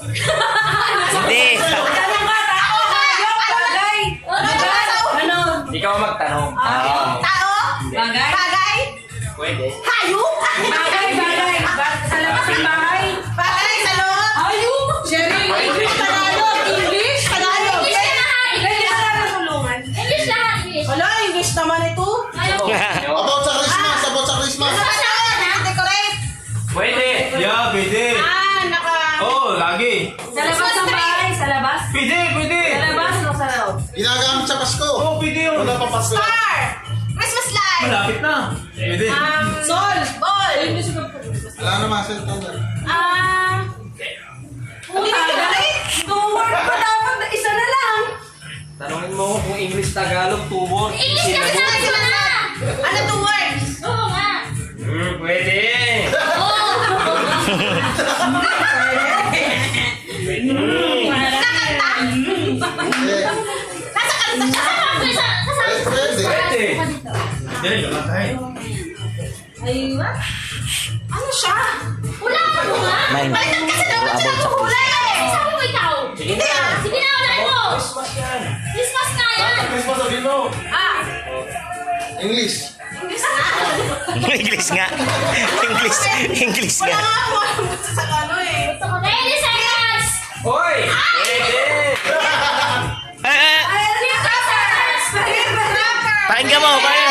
Hindi. Tanong ka, tao, hayop, bagay. Ano? Ikaw magtanong. Tao? Bagay? Bagay? Pwede. Hayop? Bagay, bagay. Sa labas ng bahay. Bagay sa loob? Hayop! Sherry, English, Tagalog, English, Tagalog. Pwede ba namin tulungan? English lahat, English. Wala, English naman ito. About sa Christmas, about sa Christmas. Decorate. Pwede. Yeah, pwede. Oo, lagi. Sa labas ng bahay, sa labas. Pwede, pwede. Sa labas o sa loob? Ginagamit sa Pasko. Oo, pwede yun. Wala pa Pasko. Star. Christmas light. Malapit na. Pwede. Sol. Ball. Wala naman sa ito. Decorate. Two word pa dapat, isa na lang. Tanungin mo kung English, Tagalog, two words. English kasi sabi mo na. Ano 2 words? Oo nga. Pwede. Oo. Nasa kanta siya. Pwede. Pwede. Dali, lamatay. Aywa. Ano siya? Wala ka mo nga. Mine. Balikan kasi dapat siya About sa hula eh. Sabi mo ikaw. Sige na. Sige na, unahin mo. Christmas yan. Christmas na yan. Christmas sabihin mo. English. English nga. English Wala nga. nga ako alam sa ano eh. 30 seconds. Hoy! Pwede. Eh, eh. Ay, ano yung seconds. Pakinggan mo, pakinggan